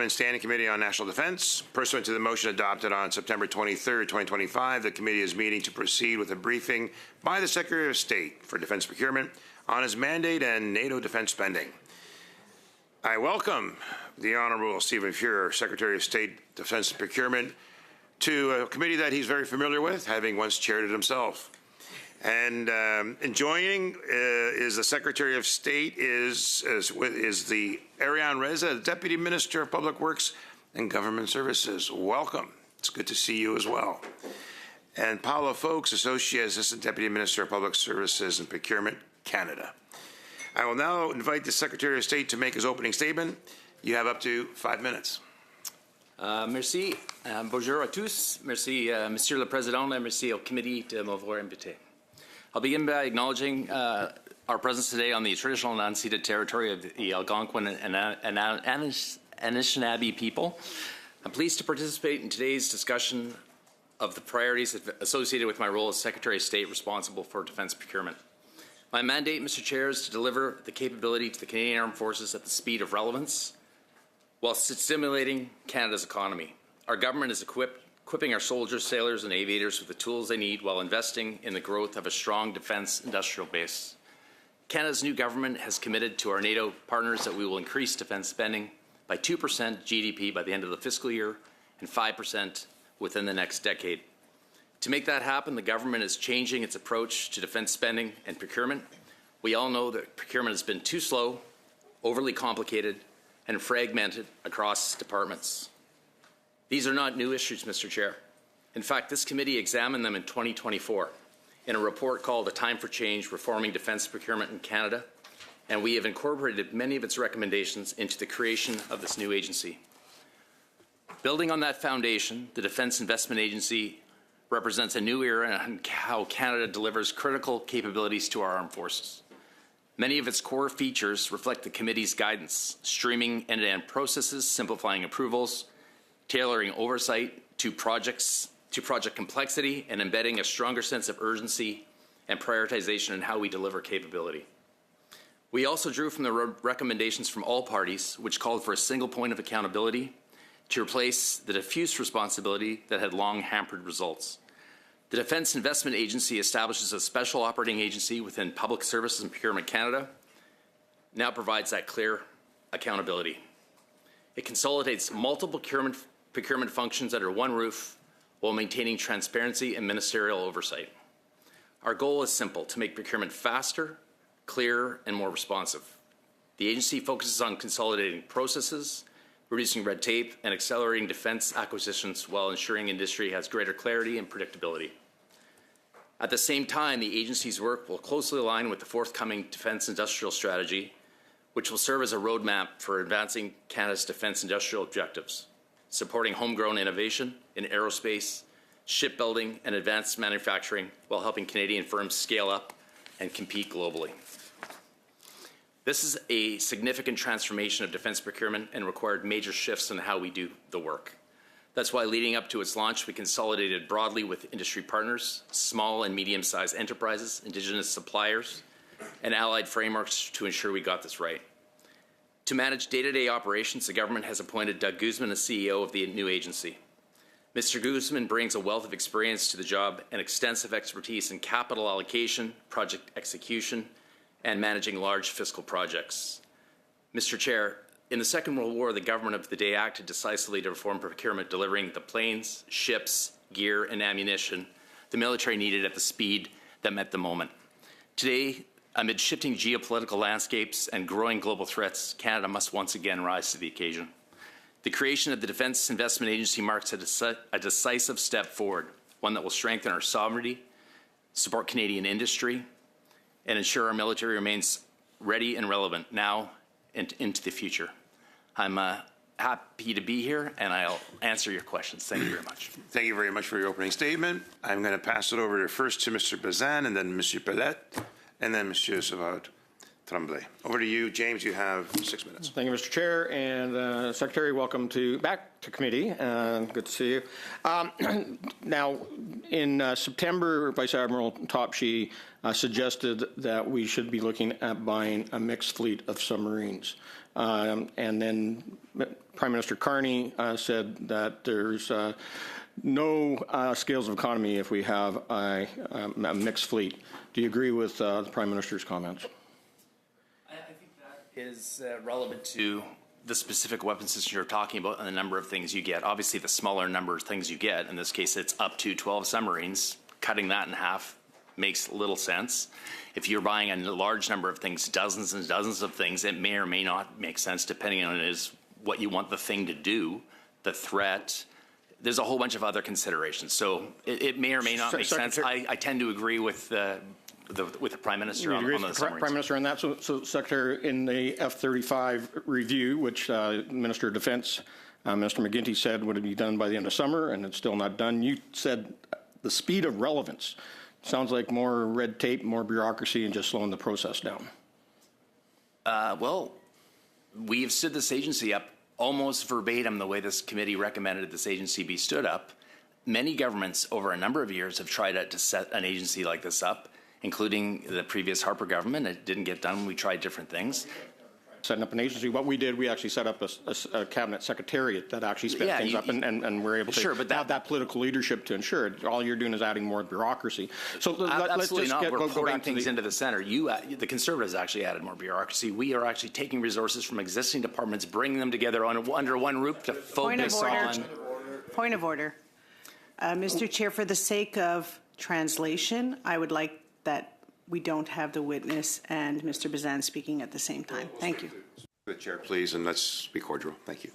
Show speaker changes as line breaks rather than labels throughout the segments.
Standing Committee on National Defense. Pursuant to the motion adopted on September 23, 2025, the committee is meeting to proceed with a briefing by the Secretary of State for Defense Procurement on his mandate and NATO defense spending. I welcome the Honourable Stephen Fuhrer, Secretary of State Defense Procurement, to a committee that he's very familiar with, having once chaired it himself. And joining is the Secretary of State is the Ariane Reza, the Deputy Minister of Public Works and Government Services. Welcome. It's good to see you as well. And Paula Folks, Associate Assistant Deputy Minister of Public Services and Procurement, Canada. I will now invite the Secretary of State to make his opening statement. You have up to 5 minutes.
Merci. Bonjour à tous. Merci, Monsieur le Président, et merci au committee de m'avoir invité. I'll begin by acknowledging our presence today on the traditional and unceded territory of the Algonquin and Anishinaabe people. I'm pleased to participate in today's discussion of the priorities associated with my role as Secretary of State responsible for defense procurement. My mandate, Mr. Chair, is to deliver the capability to the Canadian Armed Forces at the speed of relevance while stimulating Canada's economy. Our government is equipping our soldiers, sailors, and aviators with the tools they need while investing in the growth of a strong defence industrial base. Canada's new government has committed to our NATO partners that we will increase defence spending by 2% GDP by the end of the fiscal year and 5% within the next decade. To make that happen, the government is changing its approach to defence spending and procurement. We all know that procurement has been too slow, overly complicated, and fragmented across departments. These are not new issues, Mr. Chair. In fact, this committee examined them in 2024 in a report called A Time for Change, Reforming Defence Procurement in Canada, and we have incorporated many of its recommendations into the creation of this new agency. Building on that foundation, the Defence Investment Agency represents a new era in how Canada delivers critical capabilities to our armed forces. Many of its core features reflect the committee's guidance, streaming end-to-end processes, simplifying approvals, tailoring oversight to project complexity, and embedding a stronger sense of urgency and prioritization in how we deliver capability. We also drew from the recommendations from all parties, which called for a single point of accountability to replace the diffuse responsibility that had long hampered results. The Defence Investment Agency establishes a special operating agency within Public Services and Procurement Canada, now provides that clear accountability. It consolidates multiple procurement functions under one roof while maintaining transparency and ministerial oversight. Our goal is simple: to make procurement faster, clearer, and more responsive. The agency focuses on consolidating processes, reducing red tape, and accelerating defence acquisitions while ensuring industry has greater clarity and predictability. At the same time, the agency's work will closely align with the forthcoming Defence Industrial Strategy, which will serve as a roadmap for advancing Canada's defence industrial objectives, supporting homegrown innovation in aerospace, shipbuilding, and advanced manufacturing while helping Canadian firms scale up and compete globally. This is a significant transformation of defence procurement and required major shifts in how we do the work. That's why leading up to its launch, we consolidated broadly with industry partners, small and medium-sized enterprises, Indigenous suppliers, and allied frameworks to ensure we got this right. To manage day-to-day operations, the government has appointed Doug Guzman as CEO of the new agency. Mr. Guzman brings a wealth of experience to the job and extensive expertise in capital allocation, project execution, and managing large fiscal projects. Mr. Chair, in the Second World War, the government of the day acted decisively to reform procurement, delivering the planes, ships, gear, and ammunition the military needed at the speed that met the moment. Today, amid shifting geopolitical landscapes and growing global threats, Canada must once again rise to the occasion. The creation of the Defence Investment Agency marks a decisive step forward, one that will strengthen our sovereignty, support Canadian industry, and ensure our military remains ready and relevant now and into the future. I'm happy to be here, and I'll answer your questions. Thank you very much.
Thank you very much for your opening statement. I'm going to pass it over first to Mr. Bazin, and then Mr. Pellet, and then Mr. Savard. Tremblay. Over to you, James. You have 6 minutes.
Thank you, Mr. Chair, and Secretary, welcome back to committee. Good to see you. Now, in September, Vice Admiral Topshee suggested that we should be looking at buying a mixed fleet of submarines. And then Prime Minister Carney said that there's no scales of economy if we have a mixed fleet. Do you agree with the Prime Minister's comments?
I think that is relevant to the specific weapon system you're talking about and the number of things you get. Obviously, the smaller number of things you get, in this case, it's up to 12 submarines. Cutting that in half makes little sense. If you're buying a large number of things, dozens and dozens of things, it may or may not make sense depending on what you want the thing to do, the threat. There's a whole bunch of other considerations. So it may or may not make sense. I tend to agree with the Prime Minister on the submarines.
Prime Minister on that. So Secretary, in the F-35 review, which Minister of Defense, Minister McGuinty said would be done by the end of summer, and it's still not done, you said the speed of relevance sounds like more red tape, more bureaucracy, and just slowing the process down.
Well, we have stood this agency up almost verbatim the way this committee recommended this agency be stood up. Many governments over a number of years have tried to set an agency like this up, including the previous Harper government. It didn't get done. We tried different things.
Setting up an agency. What we did, we actually set up a cabinet secretariat that actually sped things up, and we're able to have that political leadership to ensure it. All you're doing is adding more bureaucity. So let's just
we're pouring things into the center. The Conservatives actually added more bureaucracy. We are actually taking resources from existing departments, bringing them together under one roof to focus on.
Point of order. Mr. Chair, for the sake of translation, I would like that we don't have the witness and Mr. Bazan speaking at the same time. Thank you.
The chair, please, and let's be cordial. Thank you.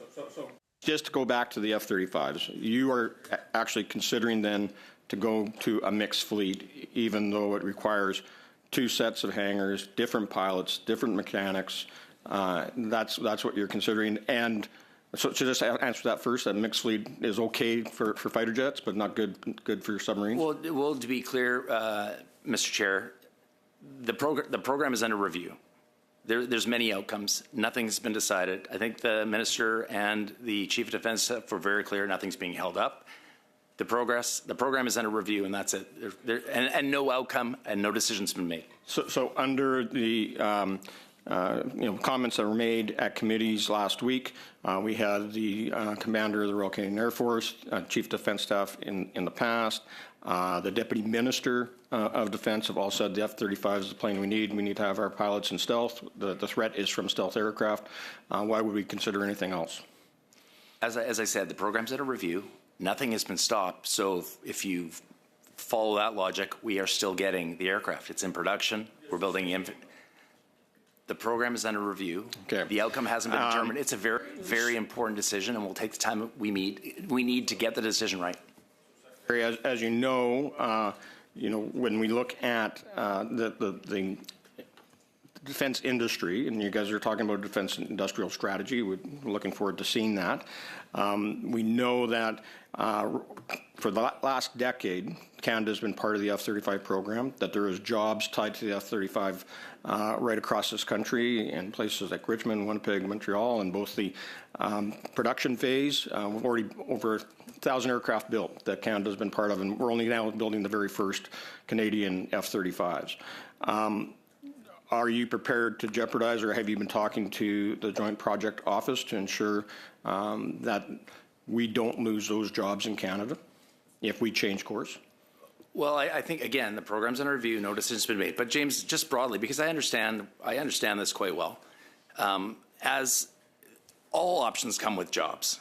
Just to go back to the F-35s, you are actually considering then to go to a mixed fleet, even though it requires 2 sets of hangars, different pilots, different mechanics. That's what you're considering. And so to just answer that first, that mixed fleet is okay for fighter jets, but not good for submarines?
Well, to be clear, Mr. Chair, the program is under review. There's many outcomes. Nothing's been decided. I think the Minister and the Chief of Defence were very clear. Nothing's being held up. The program is under review, and that's it. And no outcome and no decision's been made.
So under the comments that were made at committees last week, we had the Commander of the Royal Canadian Air Force, Chief Defence Staff in the past. The Deputy Minister of Defence have all said the F-35 is the plane we need. We need to have our pilots in stealth. The threat is from stealth aircraft. Why would we consider anything else?
As I said, the program's under review. Nothing has been stopped. So if you follow that logic, we are still getting the aircraft. It's in production. We're building the program is under review. Okay. The outcome hasn't been determined. It's a very, very important decision, and we'll take the time we need to get the decision right.
As you know, when we look at the defense industry, and you guys are talking about defense industrial strategy, we're looking forward to seeing that. We know that for the last decade, Canada has been part of the F-35 program, that there is jobs tied to the F-35 right across this country in places like Richmond, Winnipeg, Montreal, and both the production phase. We've already over 1,000 aircraft built that Canada has been part of, and we're only now building the very first Canadian F-35s. Are you prepared to jeopardize, or have you been talking to the Joint Project Office to ensure that we don't lose those jobs in Canada if we change course?
Well, I think, again, the program's under review, no decision's been made. But, James, just broadly, because I understand this quite well, as all options come with jobs.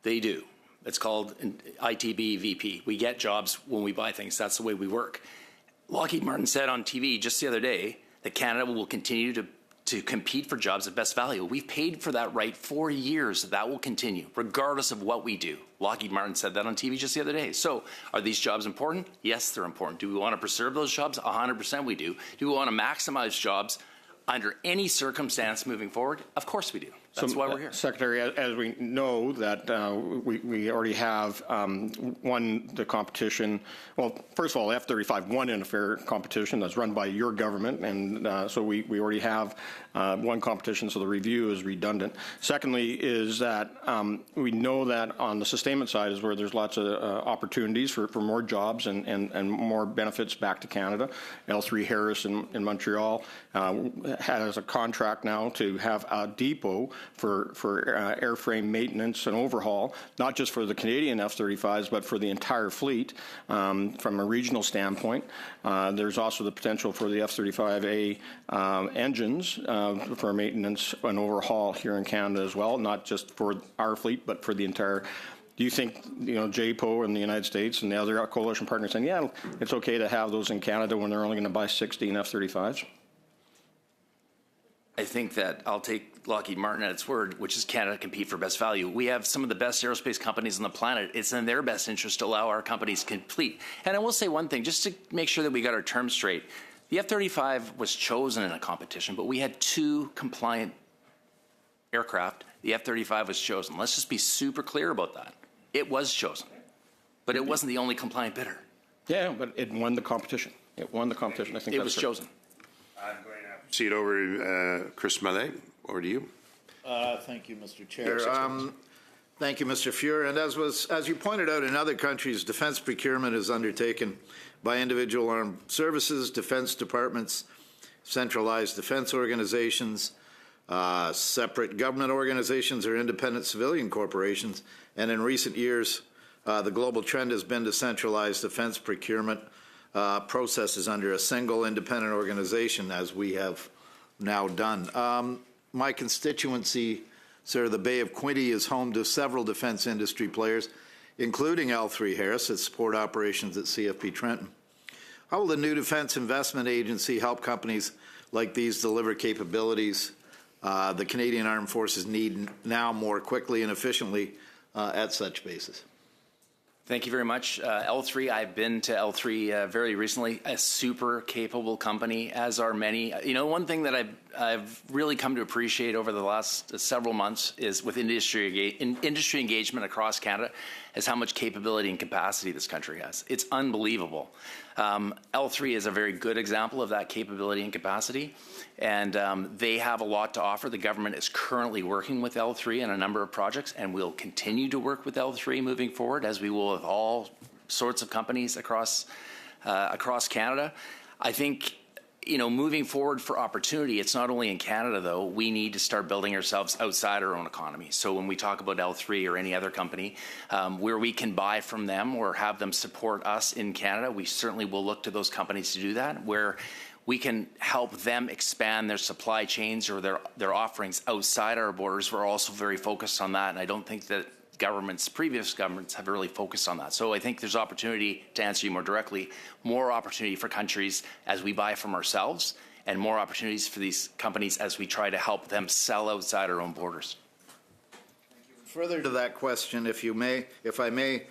They do. It's called ITB VP. We get jobs when we buy things. That's the way we work. Lockheed Martin said on TV just the other day that Canada will continue to compete for jobs at best value. We've paid for that right for years. That will continue, regardless of what we do. Lockheed Martin said that on TV just the other day. So are these jobs important? Yes, they're important. Do we want to preserve those jobs? 100% we do. Do we want to maximize jobs? under any circumstance moving forward? Of course we do. That's why we're here.
Secretary, as we know that we already have won the competition. Well, first of all, F-35 won in a fair competition that's run by your government, and so we already have one competition, so the review is redundant. Secondly is that we know that on the sustainment side is where there's lots of opportunities for more jobs and more benefits back to Canada. L3 Harris in Montreal has a contract now to have a depot for airframe maintenance and overhaul, not just for the Canadian F-35s, but for the entire fleet from a regional standpoint. There's also the potential for the F-35A engines for maintenance and overhaul here in Canada as well, not just for our fleet, but for the entire. Do you think, JPO in the United States and the other coalition partners saying, yeah, it's okay to have those in Canada when they're only going to buy 16 F-35s?
I think that I'll take Lockheed Martin at its word, which is Canada compete for best value. We have some of the best aerospace companies on the planet. It's in their best interest to allow our companies to compete. And I will say one thing, just to make sure that we got our terms straight. The F-35 was chosen in a competition, but we had 2 compliant aircraft. The F-35 was chosen. Let's just be super clear about that. It was chosen, but it wasn't the only compliant bidder.
Yeah, but it won the competition. It won the competition. I think
it was chosen.
I'm going to proceed over to Chris Mallet. Over to you.
Thank you, Mr. Chair. Thank you, Mr. Fuhr. And as you pointed out, in other countries, defense procurement is undertaken by individual armed services, defense departments, centralized defense organizations, separate government organizations, or independent civilian corporations. And in recent years, the global trend has been to centralize defense procurement processes under a single independent organization, as we have now done. My constituency, sir, the Bay of Quinte, is home to several defense industry players, including L3 Harris that support operations at CFP Trenton. How will the new Defense Investment Agency help companies like these deliver capabilities the Canadian Armed Forces need now more quickly and efficiently at such bases?
Thank you very much. L3, I've been to L3 very recently, a super capable company, as are many. One thing that I've really come to appreciate over the last several months is with industry engagement across Canada is how much capability and capacity this country has. It's unbelievable. L3 is a very good example of that capability and capacity, and they have a lot to offer. The government is currently working with L3 on a number of projects, and we'll continue to work with L3 moving forward, as we will with all sorts of companies across Canada. I think, moving forward for opportunity, it's not only in Canada, though. We need to start building ourselves outside our own economy. So when we talk about L3 or any other company, where we can buy from them or have them support us in Canada, we certainly will look to those companies to do that. Where we can help them expand their supply chains or their offerings outside our borders, we're also very focused on that. And I don't think that previous governments have really focused on that. So I think there's opportunity, to answer you more directly, more opportunity for countries as we buy from ourselves, and more opportunities for these companies as we try to help them sell outside our own borders.
Further to that question, if I may,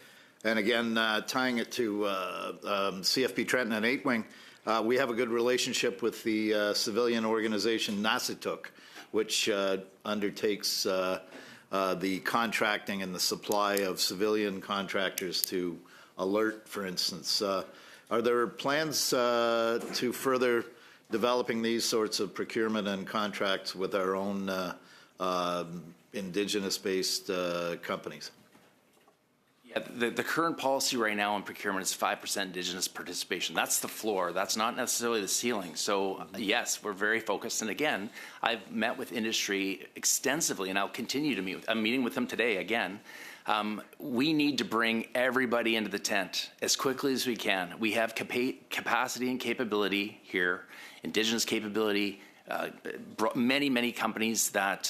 and again, tying it to CFP Trenton and 8 Wing, we have a good relationship with the civilian organization NASITUC, which undertakes the contracting and the supply of civilian contractors to alert, for instance. Are there plans to further developing these sorts of procurement and contracts with our own Indigenous-based companies?
Yeah, the current policy right now on procurement is 5% Indigenous participation. That's the floor. That's not necessarily the ceiling. So, yes, we're very focused. And again, I've met with industry extensively, and I'll continue to meet with. I'm meeting with them today again. We need to bring everybody into the tent as quickly as we can. We have capacity and capability here, Indigenous capability, many companies that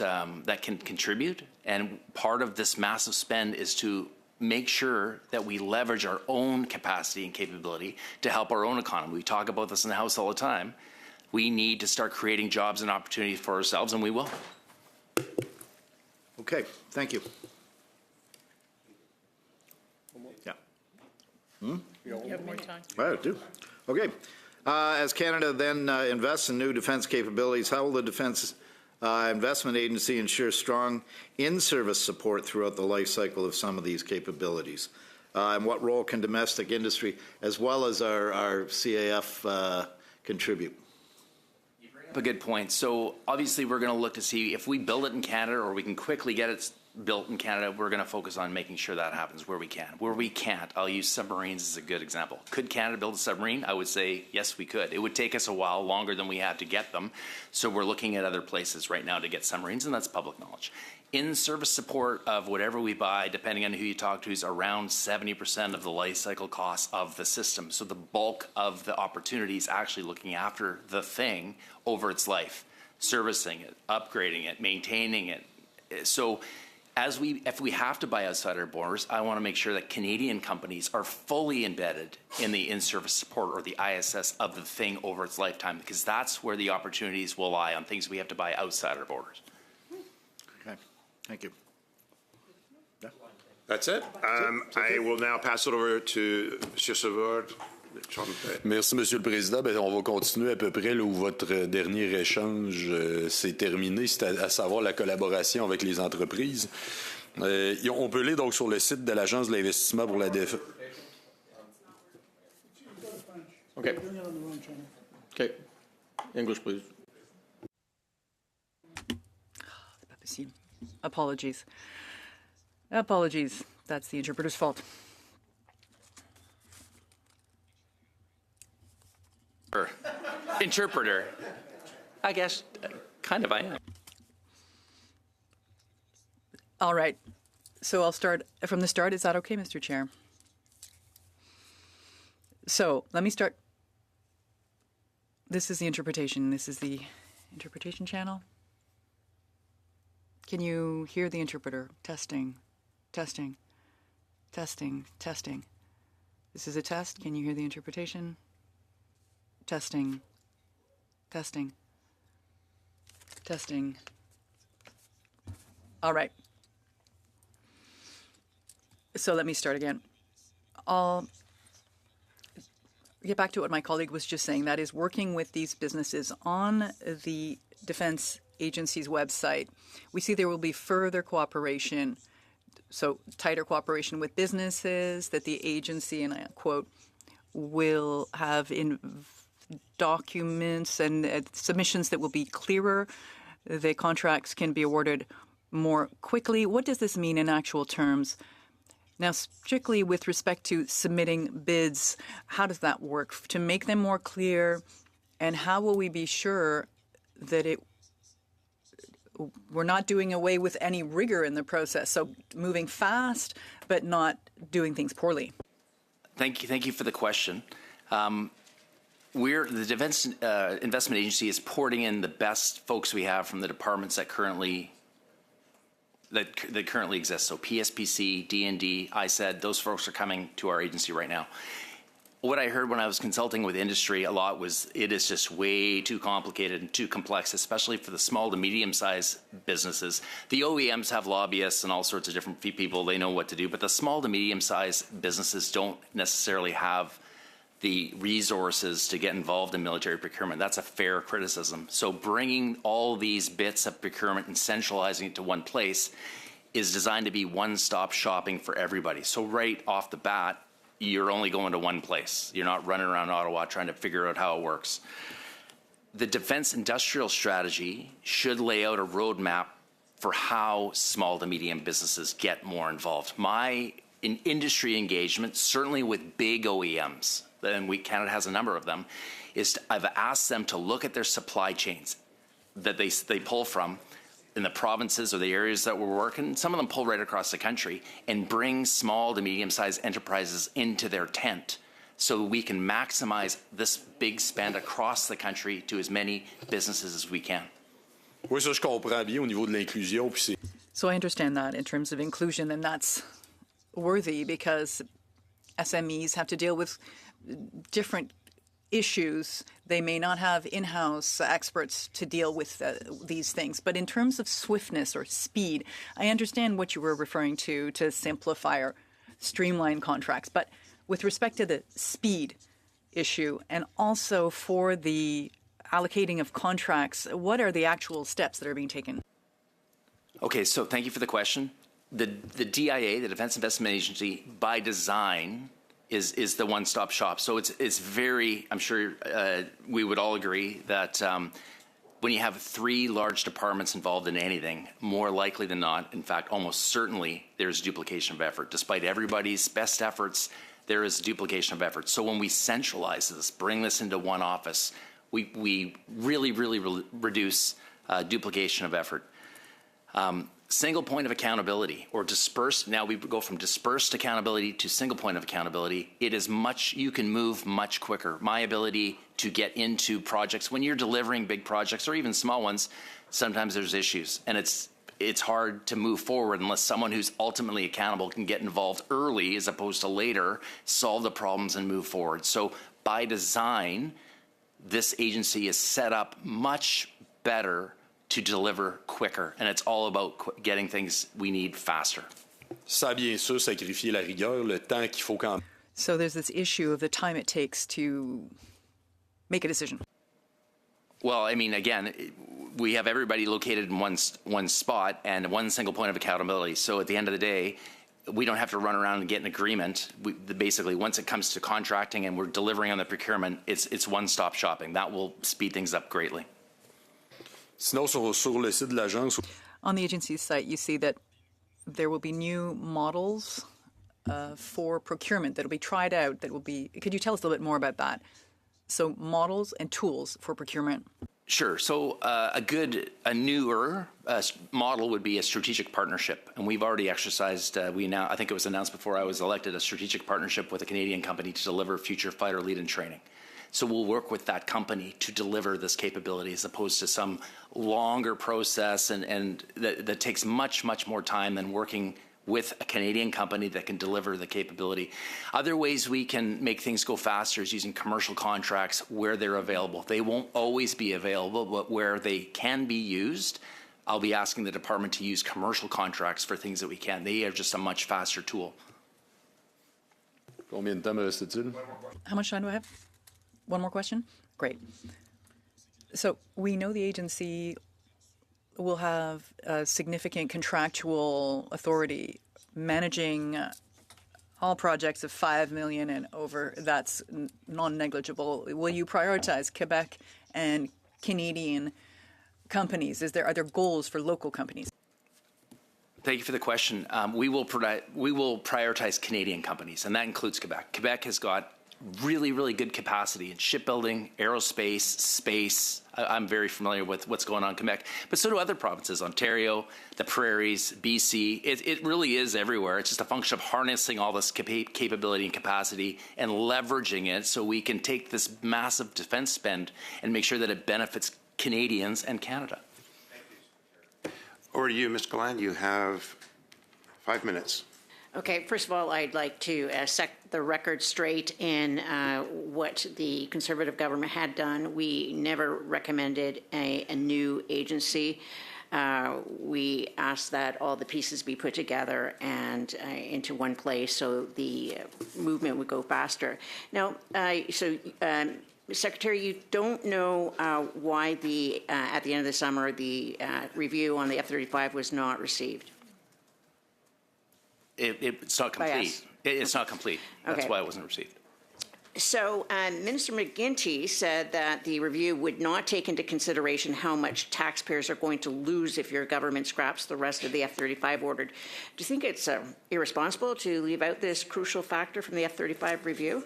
can contribute. And part of this massive spend is to make sure that we leverage our own capacity and capability to help our own economy. We talk about this in the House all the time. We need to start creating jobs and opportunities for ourselves, and we will.
Okay, thank you. Yeah.
You have more time.
I do. Okay. As Canada then invests in new defence capabilities, how will the Defence Investment Agency ensure strong in-service support throughout the life cycle of some of these capabilities? And what role can domestic industry, as well as our CAF, contribute?
You bring up a good point. So obviously we're going to look to see if we build it in Canada or we can quickly get it built in Canada. We're going to focus on making sure that happens where we can. Where we can't, I'll use submarines as a good example. Could Canada build a submarine? I would say yes, we could. It would take us a while longer than we have to get them. So we're looking at other places right now to get submarines, and that's public knowledge. In-service support of whatever we buy, depending on who you talk to, is around 70% of the life cycle costs of the system. So the bulk of the opportunity is actually looking after the thing over its life, servicing it, upgrading it, maintaining it. So if we have to buy outside our borders, I want to make sure that Canadian companies are fully embedded in the in-service support or the ISS of the thing over its lifetime, because that's where the opportunities will lie on things we have to buy outside our borders.
Okay, thank you.
That's it. I will now pass it over to M. Savard.
Merci, Monsieur le Président. Ben, on va continuer à peu près là où votre dernier échange s'est terminé, c'est à savoir la collaboration avec les entreprises. On peut aller donc sur le site de l'Agence de l'investissement pour la défense.
Okay. Okay. English, please.
Apologies. Apologies. That's the interpreter's fault.
Interpreter. I guess kind of I am.
All right. So I'll start from the start. Is that okay, Mr. Chair? So let me start. This is the interpretation. This is the interpretation channel. Can you hear the interpreter? Testing, testing, testing, testing. This is a test. Can you hear the interpretation? Testing, testing, testing. All right. So let me start again. I'll get back to what my colleague was just saying. That is, working with these businesses on the Defense Agency's website, we see there will be further cooperation, so tighter cooperation with businesses, that the agency, and I quote, will have in documents and submissions that will be clearer. The contracts can be awarded more quickly. What does this mean in actual terms? Now, strictly with respect to submitting bids, how does that work to make them more clear? And how will we be sure that we're not doing away with any rigor in the process? So moving fast, but not doing things poorly.
Thank you for the question. The Defense Investment Agency is porting in the best folks we have from the departments that currently exist. So PSPC, DND, ISED, those folks are coming to our agency right now. What I heard when I was consulting with industry a lot was it is just way too complicated and too complex, especially for the small to medium-sized businesses. The OEMs have lobbyists and all sorts of different people. They know what to do. But the small to medium-sized businesses don't necessarily have the resources to get involved in military procurement. That's a fair criticism. So bringing all these bits of procurement and centralizing it to one place is designed to be one-stop shopping for everybody. So right off the bat, you're only going to one place. You're not running around Ottawa trying to figure out how it works. The defense industrial strategy should lay out a roadmap for how small to medium businesses get more involved. In industry engagement, certainly with big OEMs, and Canada has a number of them, I've asked them to look at their supply chains that they pull from in the provinces or the areas that we're working. Some of them pull right across the country and bring small to medium-sized enterprises into their tent so we can maximize this big spend across the country to as many businesses as we can.
Oui, ça je comprends bien au niveau de l'inclusion.
So I understand that in terms of inclusion, and that's worthy because SMEs have to deal with different issues. They may not have in-house experts to deal with these things. But in terms of swiftness or speed, I understand what you were referring to simplify or streamline contracts. But with respect to the speed, issue? And also for the allocating of contracts, what are the actual steps that are being taken?
Okay, so thank you for the question. The DIA, the Defense Investment Agency, by design, is the one-stop shop. So it's very, I'm sure we would all agree that when you have three large departments involved in anything, more likely than not, in fact, almost certainly, there's duplication of effort. Despite everybody's best efforts, there is duplication of effort. So when we centralize this, bring this into one office, we really reduce duplication of effort. Single point of accountability or dispersed. Now we go from dispersed accountability to single point of accountability. It is much, you can move much quicker. My ability to get into projects, when you're delivering big projects or even small ones, sometimes there's issues and it's hard to move forward unless someone who's ultimately accountable can get involved early as opposed to later, solve the problems and move forward. So by design, this agency is set up much better to deliver quicker, and it's all about getting things we need faster.
Sans bien sûr sacrifier la rigueur, le temps qu'il faut quand.
So there's this issue of the time it takes to make a decision.
Well, I mean, again, we have everybody located in one spot and one single point of accountability. So at the end of the day, we don't have to run around and get an agreement. Basically, once it comes to contracting and we're delivering on the procurement, it's one-stop shopping. That will speed things up greatly.
Sinon, sur le site de l'agence.
On the agency's site, you see that there will be new models for procurement that will be tried out. That will be. Could you tell us a little bit more about that? So, models and tools for procurement.
Sure. So a newer model would be a strategic partnership, and we've already exercised. I think it was announced before I was elected, a strategic partnership with a Canadian company to deliver future fighter lead-in training. So we'll work with that company to deliver this capability as opposed to some longer process and that takes much more time than working with a Canadian company that can deliver the capability. Other ways we can make things go faster is using commercial contracts where they're available. They won't always be available, but where they can be used, I'll be asking the department to use commercial contracts for things that we can. They are just a much faster tool.
Combien de temps me reste-t-il?
How much time do I have? One more question? Great. So we know the agency will have a significant contractual authority managing all projects of $5 million and over. That's non-negligible. Will you prioritize Quebec and Canadian companies? Are there goals for local companies?
Thank you for the question. We will prioritize Canadian companies, and that includes Quebec. Quebec has got really good capacity in shipbuilding, aerospace, space. I'm very familiar with what's going on in Quebec, but so do other provinces, Ontario, the Prairies, BC. It really is everywhere. It's just a function of harnessing all this capability and capacity and leveraging it so we can take this massive defense spend and make sure that it benefits Canadians and Canada.
Over to you, Ms. Galland. You have 5 minutes.
Okay, first of all, I'd like to set the record straight in what the Conservative government had done. We never recommended a new agency. We asked that all the pieces be put together and into one place so the movement would go faster. Now, Secretary, you don't know why at the end of the summer the review on the F-35 was not received.
It's not complete. It's not complete. That's
Okay.
why it wasn't received.
So Minister McGuinty said that the review would not take into consideration how much taxpayers are going to lose if your government scraps the rest of the F-35 ordered. Do you think it's irresponsible to leave out this crucial factor from the F-35 review?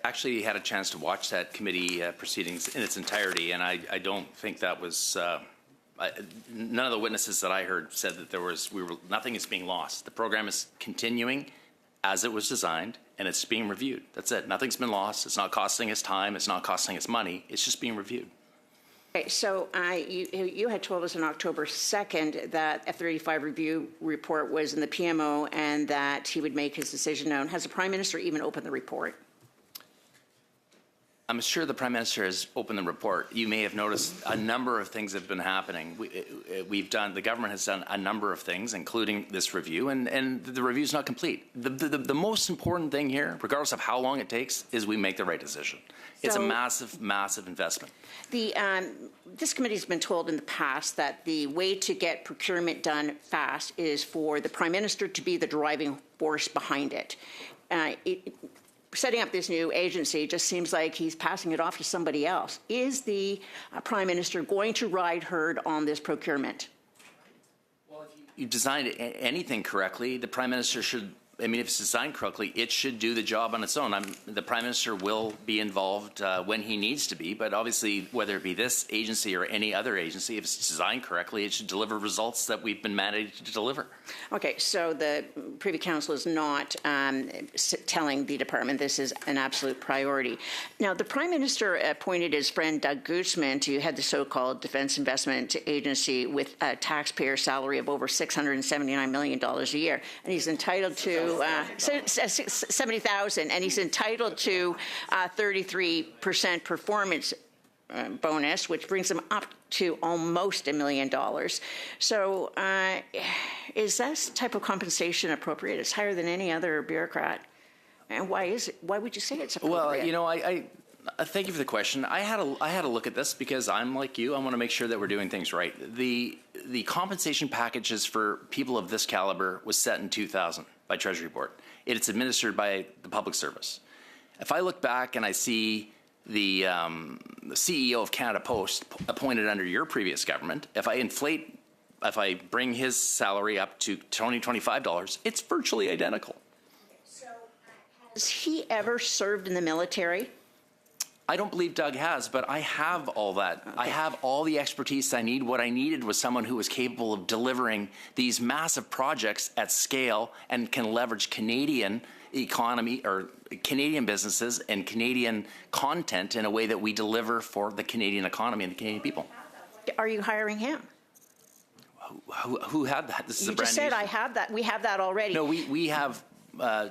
Actually had a chance to watch that committee proceedings in its entirety, and I don't think that was. None of the witnesses that I heard said that nothing is being lost. The program is continuing as it was designed, and it's being reviewed. That's it. Nothing's been lost. It's not costing us time. It's not costing us money. It's just being reviewed.
Okay, so you had told us on October 2nd that F-35 review report was in the PMO and that he would make his decision known. Has the Prime Minister even opened the report?
I'm sure the Prime Minister has opened the report. You may have noticed a number of things have been happening. The government has done a number of things, including this review, and the review is not complete. The most important thing here, regardless of how long it takes, is we make the right decision. It's a massive, massive investment.
This committee has been told in the past that the way to get procurement done fast is for the Prime Minister to be the driving force behind it. Setting up this new agency just seems like he's passing it off to somebody else. Is the Prime Minister going to ride herd on this procurement?
Well, if you designed anything correctly, the Prime Minister should, I mean, if it's designed correctly, it should do the job on its own. The Prime Minister will be involved when he needs to be, but obviously, whether it be this agency or any other agency, if it's designed correctly, it should deliver results that we've been mandated to deliver.
Okay, so the Privy Council is not telling the department this is an absolute priority. Now, the Prime Minister appointed his friend Doug Guzman to head the so-called Defence Investment Agency with a taxpayer salary of over $679 million a year, and he's entitled to 70,000, and he's entitled to 33% performance bonus, which brings him up to almost $1 million. So is this type of compensation appropriate? It's higher than any other bureaucrat. And why is it? Why would you say it's appropriate?
Well, you know, I thank you for the question. I had a look at this because I'm like you. I want to make sure that we're doing things right. The compensation packages for people of this caliber was set in 2000 by Treasury Board. It's administered by the Public Service. If I look back and I see the CEO of Canada Post appointed under your previous government, if I bring his salary up to $25, it's virtually identical.
So has he ever served in the military?
I don't believe Doug has, but I have all that. Okay. I have all the expertise I need. What I needed was someone who was capable of delivering these massive projects at scale and can leverage Canadian economy or Canadian businesses and Canadian content in a way that we deliver for the Canadian economy and the Canadian people.
Are you hiring him?
Who had that? This is
you
a brand
just said
new.
I have that. We have that already.
No, we have,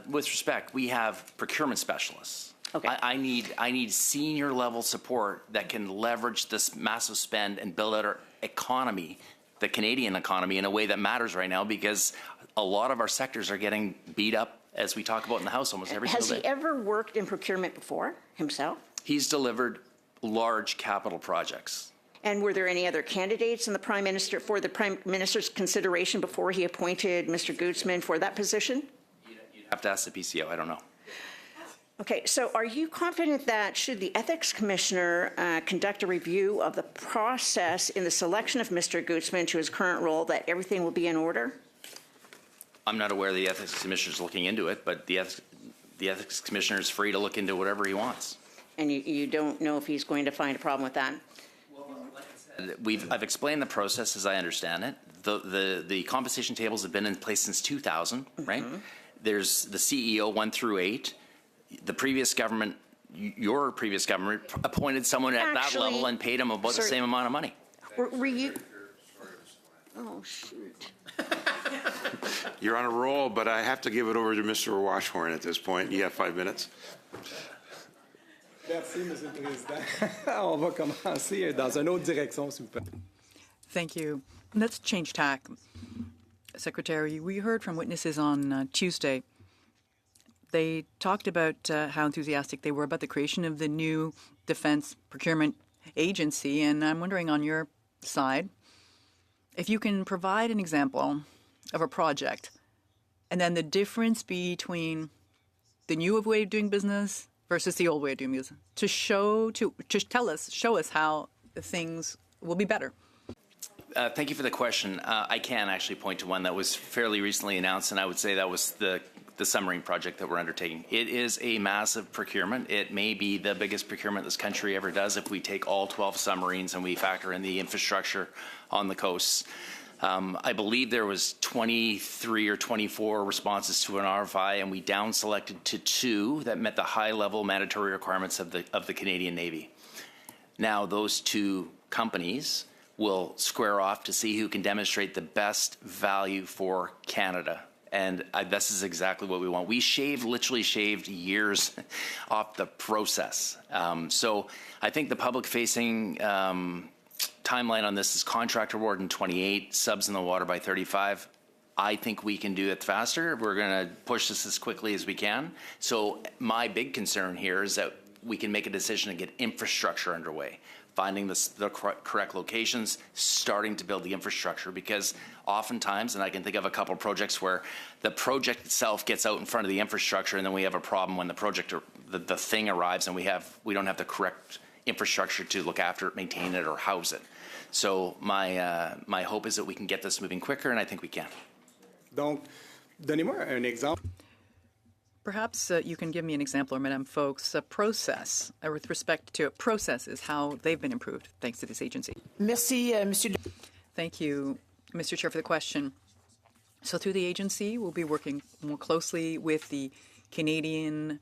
with respect, we have procurement specialists.
Okay.
I need senior level support that can leverage this massive spend and build out our economy, the Canadian economy, in a way that matters right now, because a lot of our sectors are getting beat up, as we talk about in the House almost every single day.
Has he ever worked in procurement before himself?
He's delivered large capital projects.
And were there any other candidates in the Prime Minister for the Prime Minister's consideration before he appointed Mr. Guzman for that position?
You'd have to ask the PCO. I don't know.
Okay, so are you confident that should the Ethics Commissioner conduct a review of the process in the selection of Mr. Guzman to his current role, that everything will be in order?
I'm not aware the Ethics Commissioner is looking into it, but the Ethics Commissioner is free to look into whatever he wants.
And you don't know if he's going to find a problem with that?
Well, like I said, I've explained the process as I understand it. The compensation tables have been in place since 2000, right? There's the CEO 1 through 8. The previous government, your previous government, appointed someone at that level and paid him about the same amount of money.
Were you? Oh, shoot.
You're on a roll, but I have to give it over to Mr. Washburn at this point. You have 5 minutes.
Merci, Monsieur le Président. On va commencer dans une autre direction, s'il vous plaît.
Thank you. Let's change tack. Secretary, we heard from witnesses on Tuesday. They talked about how enthusiastic they were about the creation of the new Defense Procurement Agency, and I'm wondering on your side if you can provide an example of a project and then the difference between the new way of doing business versus the old way of doing business to show us how things will be better.
Thank you for the question. I can actually point to one that was fairly recently announced, and I would say that was the submarine project that we're undertaking. It is a massive procurement. It may be the biggest procurement this country ever does if we take all 12 submarines and we factor in the infrastructure on the coasts. I believe there was 23 or 24 responses to an RFI, and we down selected to 2 that met the high-level mandatory requirements of the Canadian Navy. Now, those 2 companies will square off to see who can demonstrate the best value for Canada And this is exactly what we want. We literally shaved years off the process. So I think the public-facing timeline on this is contract award in 28, subs in the water by 35. I think we can do it faster. We're going to push this as quickly as we can. So my big concern here is that we can make a decision and get infrastructure underway, finding the correct locations, starting to build the infrastructure, because oftentimes, and I can think of a couple of projects where the project itself gets out in front of the infrastructure, and then we have a problem when the project or the thing arrives and we don't have the correct infrastructure to look after it, maintain it, or house it. So my hope is that we can get this moving quicker, and I think we can.
Donc, donnez-moi un exemple.
Perhaps you can give me an example, or Madame Folks, a process with respect to processes, how they've been improved thanks to this agency.
Merci, Monsieur.
Thank you, Mr. Chair, for the question. So through the agency, we'll be working more closely with the Canadian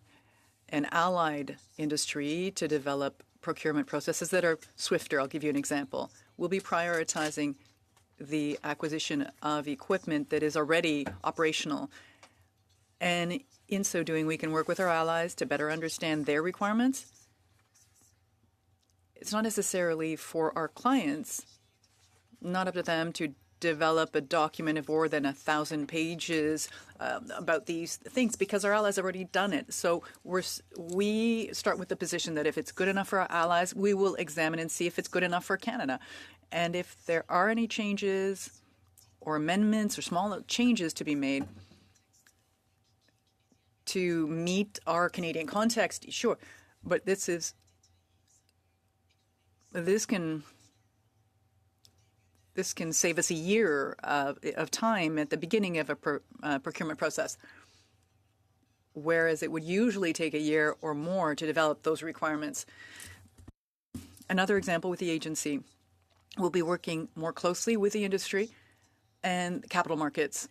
and allied industry to develop procurement processes that are swifter. I'll give you an example. We'll be prioritizing the acquisition of equipment that is already operational. And in so doing, we can work with our allies to better understand their requirements. It's not necessarily for our clients, not up to them to develop a document of more than 1,000 pages about these things, because our allies have already done it. So we start with the position that if it's good enough for our allies, we will examine and see if it's good enough for Canada. And if there are any changes or amendments or small changes to be made to meet our Canadian context, sure. But this can save us a year of time at the beginning of a procurement process, whereas it would usually take a year or more to develop those requirements. Another example with the agency, we'll be working more closely with the industry and capital markets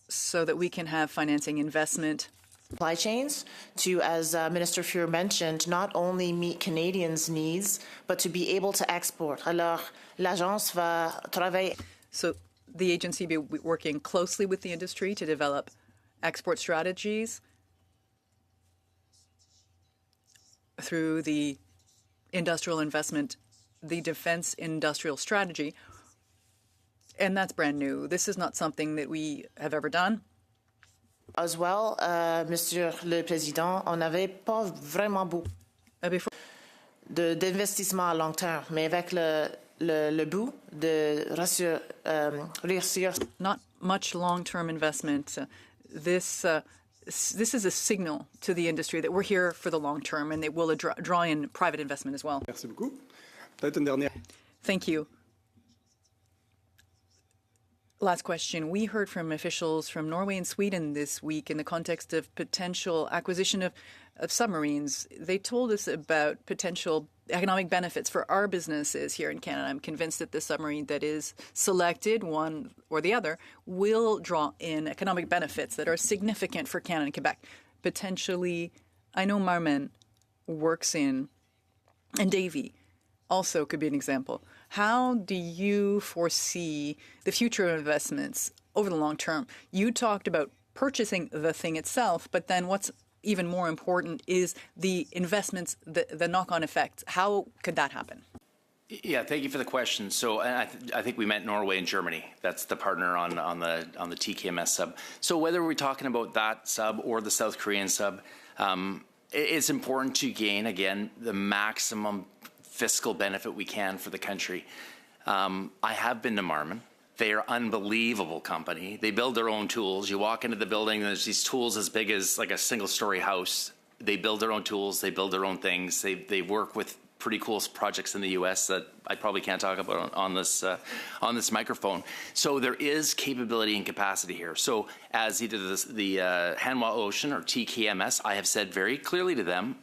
so that we can have financing investment.
Supply chains to, as Minister Fuhr mentioned, not only meet Canadians' needs, but to be able to export. Alors, l'agence va travailler.
So the agency will be working closely with the industry to develop export strategies through the industrial investment, the defense industrial strategy. And that's brand new. This is not something that we have ever done.
As well, Monsieur le Président, on n'avait pas vraiment beaucoup d'investissement à long terme, mais avec le but de réussir.
Not much long-term investment. This is a signal to the industry that we're here for the long term, and it will draw in private investment as well.
Merci beaucoup. Peut-être une dernière.
Thank you. Last question. We heard from officials from Norway and Sweden this week in the context of potential acquisition of submarines. They told us about potential economic benefits for our businesses here in Canada. I'm convinced that the submarine that is selected, one or the other, will draw in economic benefits that are significant for Canada and Quebec. Potentially, I know Marmen works in, and Davy also could be an example. How do you foresee the future of investments over the long term? You talked about purchasing the thing itself, but then what's even more important is the investments, the knock-on effects. How could that happen?
Yeah, thank you for the question. So I think we meant Norway and Germany. That's the partner on the TKMS sub. So whether we're talking about that sub or the South Korean sub, it's important to gain, again, the maximum fiscal benefit we can for the country. I have been to Marmen. They are an unbelievable company. They build their own tools. You walk into the building, and there's these tools as big as like a single-story house. They build their own tools. They build their own things. They work with pretty cool projects in the U.S. that I probably can't talk about on this microphone. So there is capability and capacity here. So as either the Hanwha Ocean or TKMS, I have said very clearly to them,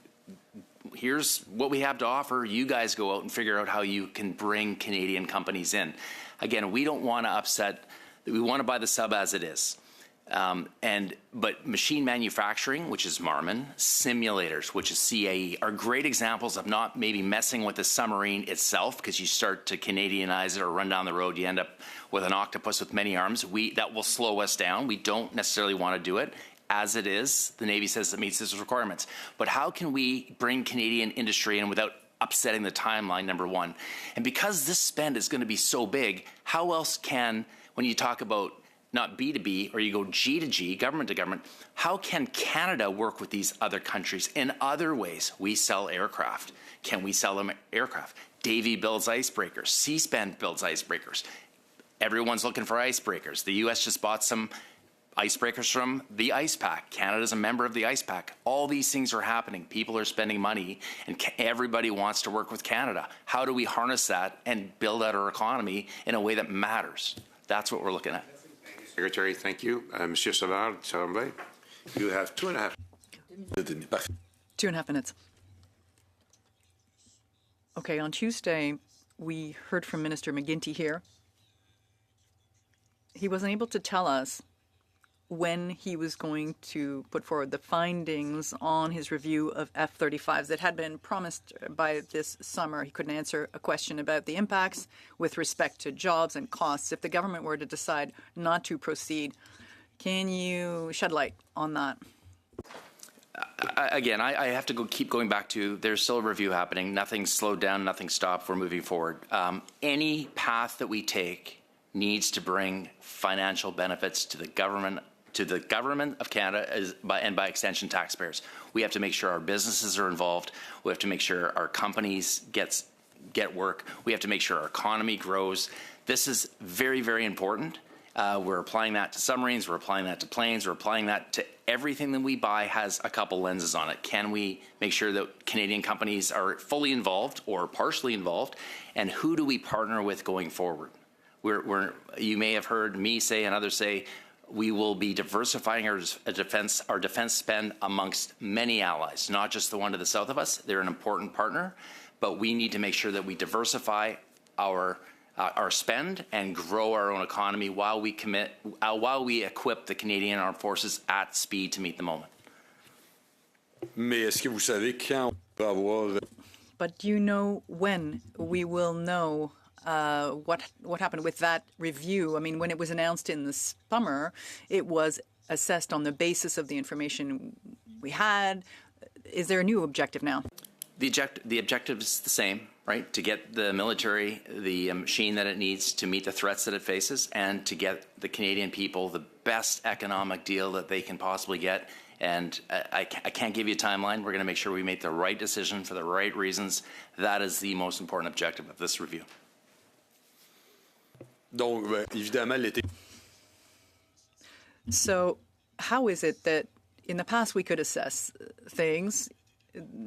here's what we have to offer. You guys go out and figure out how you can bring Canadian companies in. Again, we don't want to upset. We want to buy the sub as it is. But machine manufacturing, which is Marmon, simulators, which is CAE, are great examples of not maybe messing with the submarine itself, because you start to Canadianize it or run down the road, you end up with an octopus with many arms. That will slow us down. We don't necessarily want to do it. As it is, the Navy says it meets its requirements. But how can we bring Canadian industry in without upsetting the timeline, number one? And because this spend is going to be so big, how else can, when you talk about not B2B, or you go G to G, government to government, how can Canada work with these other countries in other ways? We sell aircraft. Can we sell them aircraft? Davy builds icebreakers. C-SPAN builds icebreakers. Everyone's looking for icebreakers. The U.S. just bought some icebreakers from the Ice Pack. Canada's a member of the Ice Pack. All these things are happening. People are spending money, and everybody wants to work with Canada. How do we harness that and build out our economy in a way that matters? That's what we're looking at.
Secretary, thank you. Monsieur Savard, you have 2.5.
2.5 minutes. Okay, on Tuesday, we heard from Minister McGuinty here. He wasn't able to tell us when he was going to put forward the findings on his review of F-35s that had been promised by this summer. He couldn't answer a question about the impacts with respect to jobs and costs if the government were to decide not to proceed. Can you shed light on that?
Again, I have to keep going back to there's still a review happening. Nothing's slowed down, nothing's stopped. We're moving forward. Any path that we take needs to bring financial benefits to the government of Canada and by extension taxpayers. We have to make sure our businesses are involved. We have to make sure our companies get work. We have to make sure our economy grows. This is very, very important. We're applying that to submarines. We're applying that to planes. We're applying that to everything that we buy has a couple lenses on it. Can we make sure that Canadian companies are fully involved or partially involved? And who do we partner with going forward? You may have heard me say and others say, we will be diversifying our defense spend amongst many allies, not just the one to the south of us. They're an important partner, but we need to make sure that we diversify our spend and grow our own economy while we equip the Canadian Armed Forces at speed to meet the moment.
Mais est-ce que vous savez quand on va avoir...
But do you know when we will know what happened with that review? I mean, when it was announced in the summer, it was assessed on the basis of the information we had. Is there a new objective now?
The objective is the same, right? To get the military the machine that it needs to meet the threats that it faces and to get the Canadian people the best economic deal that they can possibly get. And I can't give you a timeline. We're going to make sure we make the right decision for the right reasons. That is the most important objective of this review.
Donc, évidemment, l'été.
So how is it that in the past we could assess things?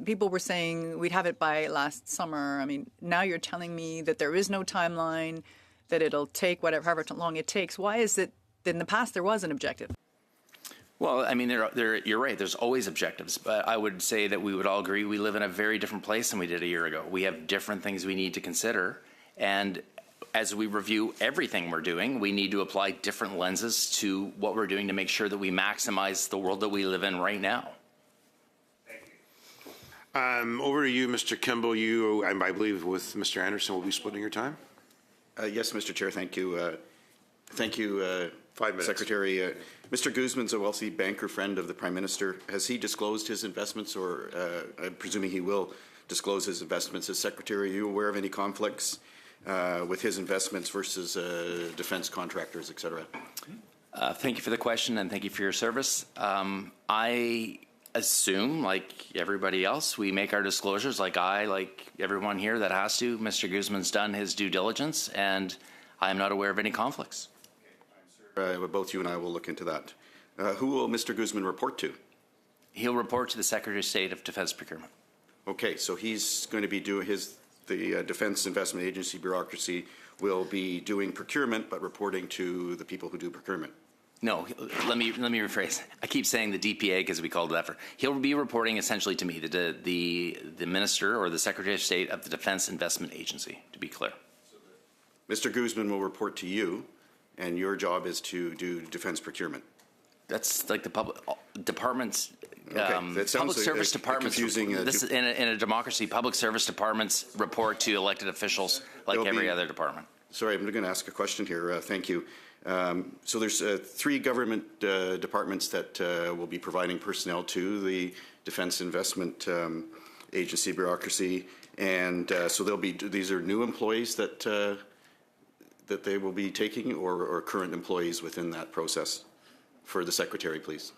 People were saying we'd have it by last summer. I mean, now you're telling me that there is no timeline, that it'll take however long it takes. Why is it that in the past there was an objective?
Well, I mean, you're right. There's always objectives. But I would say that we would all agree we live in a very different place than we did a year ago. We have different things we need to consider. And as we review everything we're doing, we need to apply different lenses to what we're doing to make sure that we maximize the world that we live in right now.
Over to you, Mr. Kimball. You, I believe, with Mr. Anderson, will be splitting your time.
Yes, Mr. Chair. Thank you. Thank you,
5 minutes.
Secretary. Mr. Guzman's a wealthy banker friend of the Prime Minister. Has he disclosed his investments, or I'm presuming he will disclose his investments as Secretary? Are you aware of any conflicts with his investments versus defense contractors, et cetera?
Thank you for the question, and thank you for your service. I assume, like everybody else, we make our disclosures, like everyone here that has to. Mr. Guzman's done his due diligence, and I am not aware of any conflicts.
Both you and I will look into that. Who will Mr. Guzman report to?
He'll report to the Secretary of State of Defense Procurement.
Okay, so he's going to be doing the Defense Investment Agency bureaucracy will be doing procurement, but reporting to the people who do procurement.
No, let me rephrase. I keep saying the DPA because we called it that. He'll be reporting essentially to me, the Minister or the Secretary of State of the Defense Investment Agency, to be clear.
Mr. Guzman will report to you, and your job is to do defense procurement.
That's like the public departments.
That sounds
Public service
a
departments.
confusing,
This in a democracy, public service departments report to elected officials like
There'll
every
be-
other department.
Sorry, I'm going to ask a question here. Thank you. So there's 3 government departments that will be providing personnel to the Defense Investment Agency bureaucracy, and so these are new employees that they will be taking, or current employees within that process. For the Secretary, please.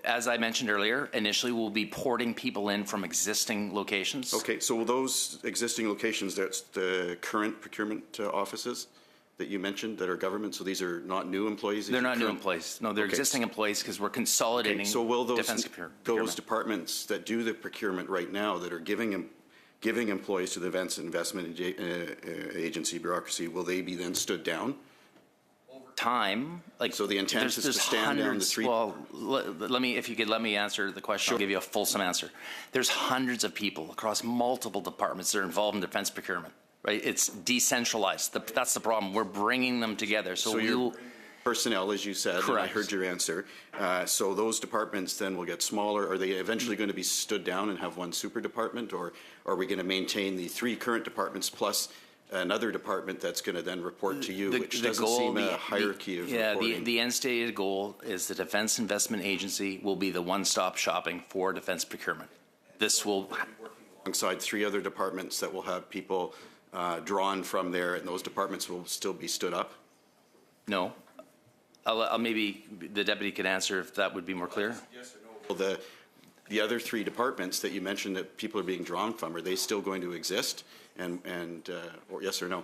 As I mentioned earlier, initially we'll be porting people in from existing locations.
Okay, so will those existing locations, that's the current procurement offices that you mentioned that are government, so these are not new employees?
They're not new employees. No, they're
Okay.
existing employees because we're consolidating
So will
defense
those departments that do the procurement right now that are giving employees to the Defense Investment Agency bureaucracy, will they be then stood down?
time, like
so the intent is to stand down the 3.
Well, let me, if you could let me answer the question, I'll give you a fulsome answer. There's hundreds of people across multiple departments that are involved in defense procurement. Right? It's decentralized. That's the problem. We're bringing them together. So
you're personnel, as you said,
correct.
And I heard your answer. So those departments then will get smaller. Are they eventually going to be stood down and have one super department, or are we going to maintain the 3 current departments plus another department that's going to then report to you, which doesn't seem a hierarchy of reporting?
The end stated goal is the Defense Investment Agency will be the one-stop shopping for defense procurement. This will
alongside 3 other departments that will have people drawn from there, and those departments will still be stood up?
No. I'll maybe the deputy could answer if that would be more clear.
Yes or no? Well, the other 3 departments that you mentioned that people are being drawn from, are they still going to exist? Or yes or no?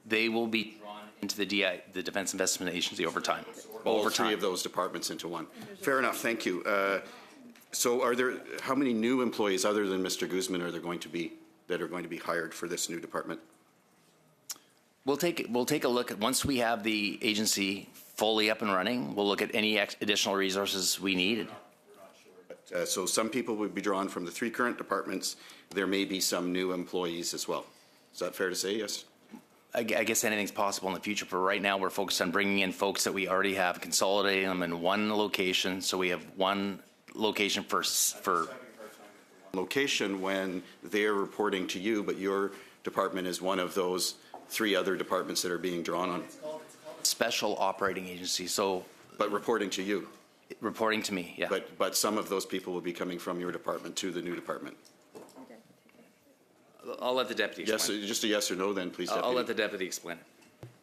They will be drawn
into the Defense Investment Agency over time.
All 3 of those departments into one. Fair enough. Thank you. So, how many new employees other than Mr. Guzman are there going to be that are going to be hired for this new department?
We'll take a look at, once we have the agency fully up and running, we'll look at any additional resources we need.
So some people would be drawn from the 3 current departments. There may be some new employees as well. Is that fair to say? Yes.
I guess anything's possible in the future, but right now we're focused on bringing in folks that we already have, consolidating them in one location, so we have one location for
location when they're reporting to you, but your department is one of those 3 other departments that are being drawn on.
Special operating agency.
But reporting to you.
Reporting to me, yeah.
But some of those people will be coming from your department to the new department.
I'll let the deputy explain.
Yes, just a yes or no then, please, Deputy.
I'll let the deputy explain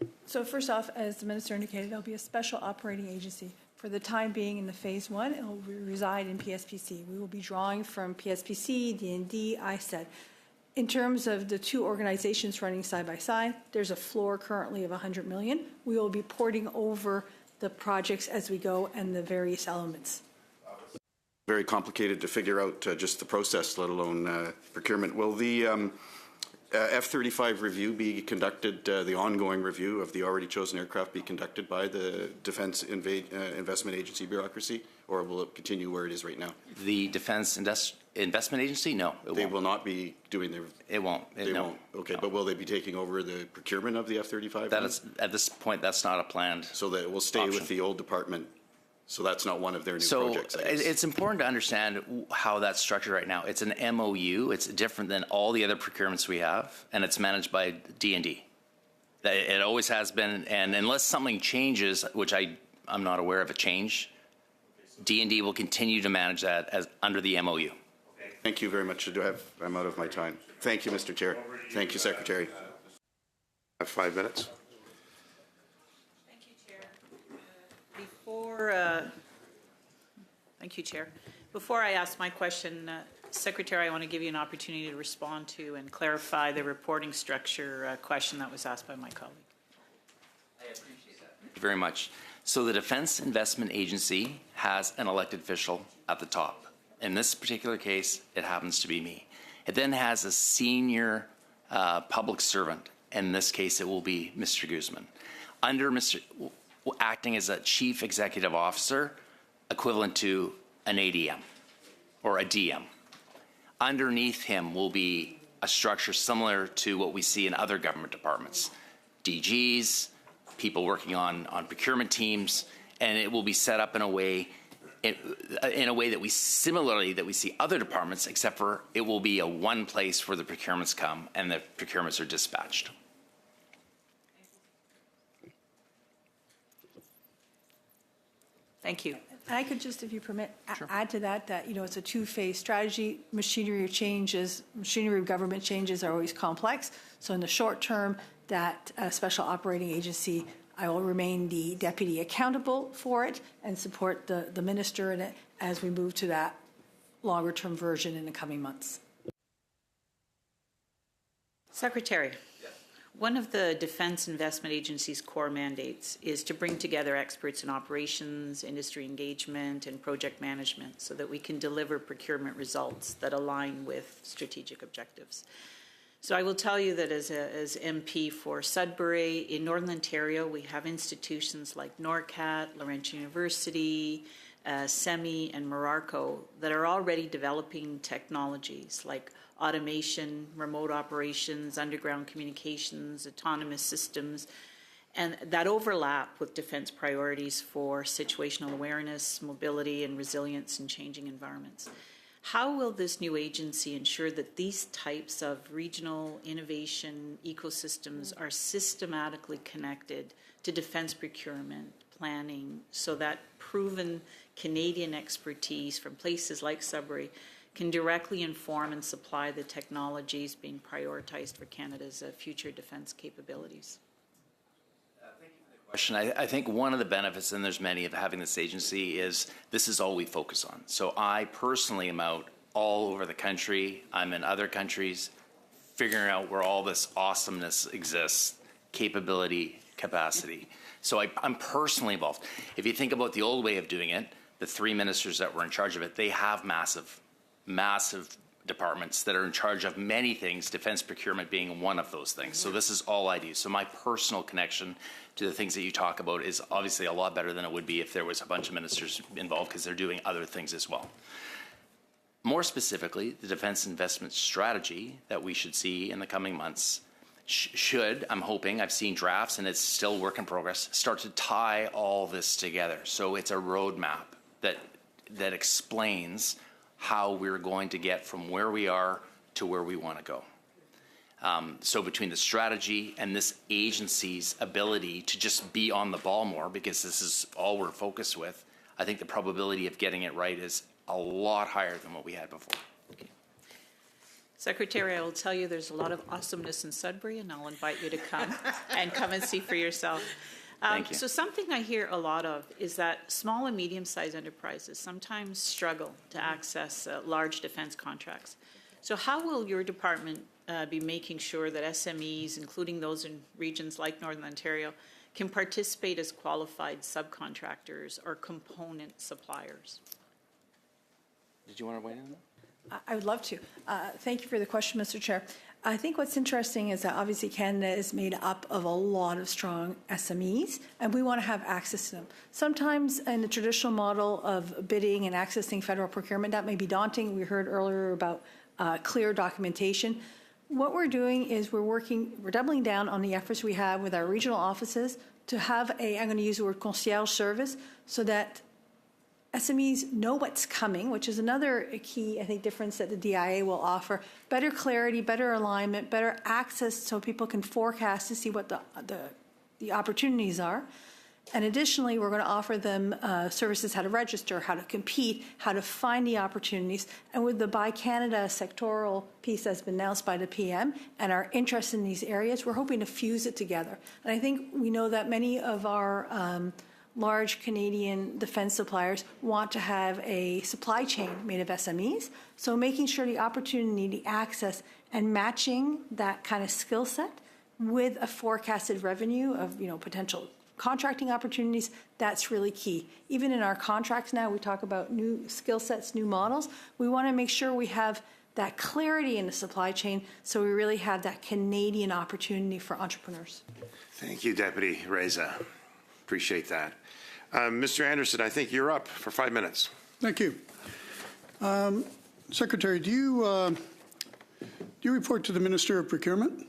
it.
So first off, as the minister indicated, there'll be a special operating agency. For the time being in the phase 1, it will reside in PSPC. We will be drawing from PSPC, DND, ISED. In terms of the 2 organizations running side by side, there's a floor currently of $100 million. We will be porting over the projects as we go and the various elements.
Very complicated to figure out just the process, let alone procurement. Will the F-35 review be conducted, the ongoing review of the already chosen aircraft be conducted by the Defense Investment Agency bureaucracy, or will it continue where it is right now?
The Defense Investment Agency? No, it
They
won't.
will not be doing their...
It won't.
They
no.
won't. Okay,
No.
but will they be taking over the procurement of the F-35?
That is, at this point, that's not a planned
So that it will stay
option.
with the old department. So that's not one of their new projects, I guess.
It's important to understand how that's structured right now. It's an MOU. It's different than all the other procurements we have, and it's managed by D&D. It always has been, and unless something changes, which I'm not aware of a change, D&D will continue to manage that as under the MOU.
Thank you very much. I'm out of my time. Thank you, Mr. Chair. Thank you, Secretary.
5 minutes.
Thank you, Chair. Before I ask my question, Secretary, I want to give you an opportunity to respond to and clarify the reporting structure question that was asked by my colleague.
I appreciate that. Thank you very much. So the Defense Investment Agency has an elected official at the top. In this particular case, it happens to be me. It then has a senior public servant. In this case, it will be Mr. Guzman. Acting as a chief executive officer, equivalent to an ADM or a DM. Underneath him will be a structure similar to what we see in other government departments. DGs, people working on procurement teams, and it will be set up in a way that we see other departments, except for it will be a one place where the procurements come and the procurements are dispatched.
Thank you.
And I could just, if you permit, add to that, it's a two-phase strategy. Machinery of government changes are always complex. So in the short term, that special operating agency, I will remain the deputy accountable for it and support the minister in it as we move to that longer-term version in the coming months.
Secretary. One of the Defense Investment Agency's core mandates is to bring together experts in operations, industry engagement, and project management so that we can deliver procurement results that align with strategic objectives. So I will tell you that as MP for Sudbury, in Northern Ontario, we have institutions like NORCAT, Laurentian University, SEMI, and Morarco that are already developing technologies like automation, remote operations, underground communications, autonomous systems, and that overlap with defense priorities for situational awareness, mobility, and resilience in changing environments. How will this new agency ensure that these types of regional innovation ecosystems are systematically connected to defense procurement planning so that proven Canadian expertise from places like Sudbury can directly inform and supply the technologies being prioritized for Canada's future defense capabilities?
Thank you for the question. I think one of the benefits, and there's many, of having this agency is this is all we focus on. So I personally am out all over the country. I'm in other countries figuring out where all this awesomeness exists, capability, capacity. So I'm personally involved. If you think about the old way of doing it, the three ministers that were in charge of it, they have massive departments that are in charge of many things, defense procurement being one of those things. So this is all I do. So my personal connection to the things that you talk about is obviously a lot better than it would be if there was a bunch of ministers involved, because they're doing other things as well. More specifically, the defense investment strategy that we should see in the coming months should, I'm hoping, I've seen drafts and it's still work in progress, start to tie all this together. So it's a roadmap that explains how we're going to get from where we are to where we want to go. So between the strategy and this agency's ability to just be on the ball more, because this is all we're focused with, I think the probability of getting it right is a lot higher than what we had before.
Okay. Secretary, I will tell you there's a lot of awesomeness in Sudbury, and I'll invite you to come and see for yourself.
Thank you.
So something I hear a lot of is that small and medium-sized enterprises sometimes struggle to access large defense contracts. So how will your department be making sure that SMEs, including those in regions like Northern Ontario, can participate as qualified subcontractors or component suppliers?
Did you want to weigh in on that?
I would love to. Thank you for the question, Mr. Chair. I think what's interesting is that obviously Canada is made up of a lot of strong SMEs, and we want to have access to them. Sometimes in the traditional model of bidding and accessing federal procurement, that may be daunting. We heard earlier about clear documentation. What we're doing is we're doubling down on the efforts we have with our regional offices to have I'm going to use the word concierge service, so that SMEs know what's coming, which is another key, I think, difference that the DIA will offer. Better clarity, better alignment, better access so people can forecast to see what the opportunities are. And additionally, we're going to offer them services, how to register, how to compete, how to find the opportunities. And with the Buy Canada sectoral piece that's been announced by the PM and our interest in these areas, we're hoping to fuse it together. And I think we know that many of our large Canadian defense suppliers want to have a supply chain made of SMEs. So making sure the opportunity, the access, and matching that kind of skill set with a forecasted revenue of potential contracting opportunities, that's really key. Even in our contracts now, we talk about new skill sets, new models. We want to make sure we have that clarity in the supply chain so we really have that Canadian opportunity for entrepreneurs.
Thank you, Deputy Reza. Appreciate that. Mr. Anderson, I think you're up for 5 minutes.
Thank you. Secretary, do you report to the Minister of Procurement?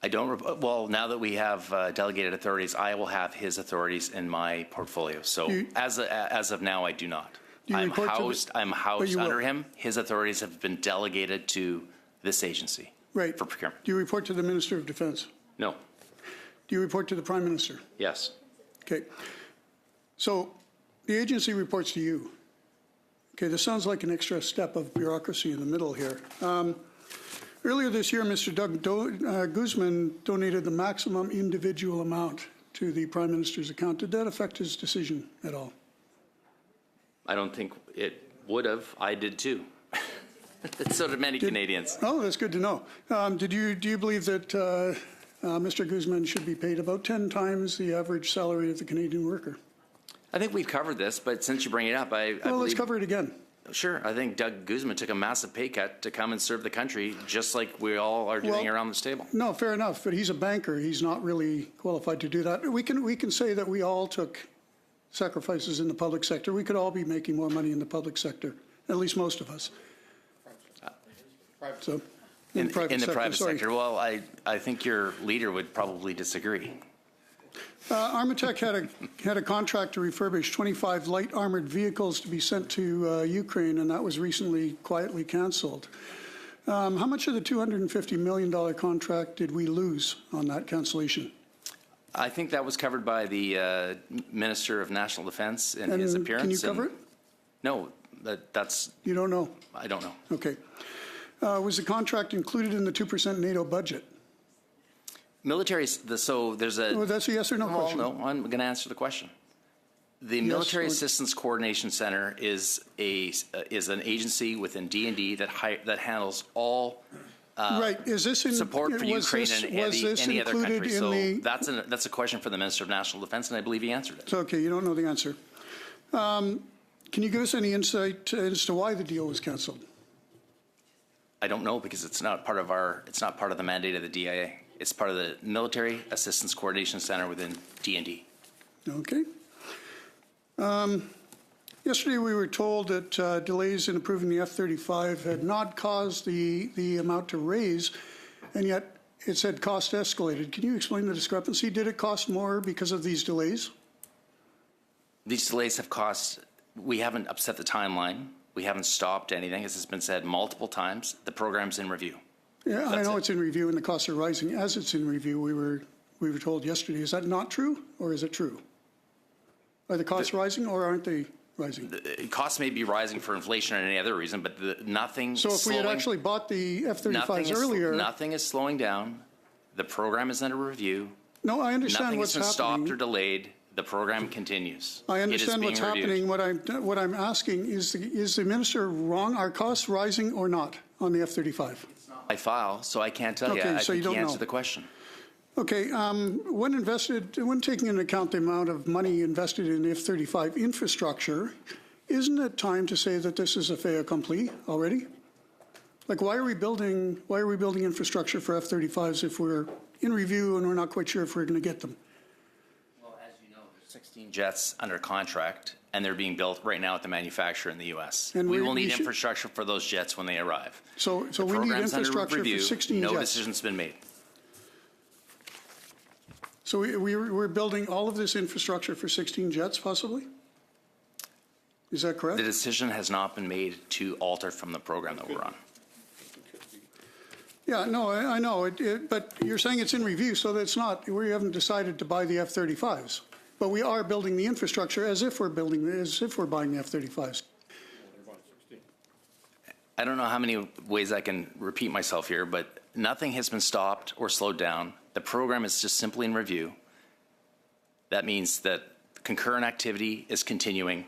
I I don't, well, now that we have delegated authorities, I will have his authorities in my portfolio. So as of now, I do not. I'm housed under him. His authorities have been delegated to this agency for procurement.
Do you report to the Minister of Defense?
No.
Do you report to the Prime Minister?
Yes.
Okay. So the agency reports to you. Okay, this sounds like an extra step of bureaucracy in the middle here. Earlier this year, Mr. Doug Guzman donated the maximum individual amount to the Prime Minister's account. Did that affect his decision at all?
I don't think it would have. I did too. So did many Canadians.
Oh, that's good to know. Do you believe that Mr. Guzman should be paid about 10 times the average salary of the Canadian worker?
I think we've covered this, but since you bring it up, I
Well, let's
believe,
cover it again.
Sure. I think Doug Guzman took a massive pay cut to come and serve the country, just like we all are doing around this table.
No, fair enough, but he's a banker. He's not really qualified to do that. We can say that we all took sacrifices in the public sector. We could all be making more money in the public sector, at least most of us. So,
in the private sector, well, I think your leader would probably disagree.
Armatech had a contract to refurbish 25 light armored vehicles to be sent to Ukraine, and that was recently quietly canceled. How much of the $250 million contract did we lose on that cancellation?
I think that was covered by the Minister of National Defense in his appearance.
Can you cover it?
No, that's...
You don't know?
I don't know.
Okay. Was the contract included in the 2% NATO budget?
Military, so there's a...
Well, that's a yes or no question.
Well, no, I'm going to answer the question. The Military Assistance Coordination Center is an agency within D&D that handles all support for Ukraine and any other country. So that's a question for the Minister of National Defense, and I believe he answered it.
It's okay. You don't know the answer. Can you give us any insight as to why the deal was canceled?
I don't know, because it's not part of the mandate of the DIA. It's part of the Military Assistance Coordination Center within D&D.
Okay. Yesterday we were told that delays in approving the F-35 had not caused the amount to raise, and yet it said cost escalated. Can you explain the discrepancy? Did it cost more because of these delays?
These delays have cost, we haven't upset the timeline. We haven't stopped anything. As has been said multiple times, the program's in review.
Yeah, I know it's in review and the costs are rising. As it's in review, we were told yesterday. Is that not true, or is it true? Are the costs rising, or aren't they rising?
The costs may be rising for inflation or any other reason, but nothing.
So if we had actually bought the F-35s earlier,
nothing is slowing down. The program is under review.
No, I understand what's happening.
Nothing has been stopped or delayed. The program continues.
I understand what's happening. What I'm asking is the minister wrong? Are costs rising or not on the F-35?
I file, so I can't tell you. I
so
think
you don't
answer
know.
the question.
Okay. When taking into account the amount of money invested in the F-35 infrastructure, isn't it time to say that this is a fait accompli already? Like, why are we building infrastructure for F-35s if we're in review and we're not quite sure if we're going to get them?
Well, as you know, there's 16 jets under contract, and they're being built right now at the manufacturer in the U.S. And we will need infrastructure for those jets when they arrive.
So we need infrastructure for 16 jets.
No decision's been made.
So we're building all of this infrastructure for 16 jets, possibly? Is that correct?
The decision has not been made to alter from the program that we're on.
Yeah, no, I know, but you're saying it's in review, so that's not. We haven't decided to buy the F-35s, but we are building the infrastructure as if we're buying the F-35s.
I don't know how many ways I can repeat myself here, but nothing has been stopped or slowed down. The program is just simply in review. That means that concurrent activity is continuing,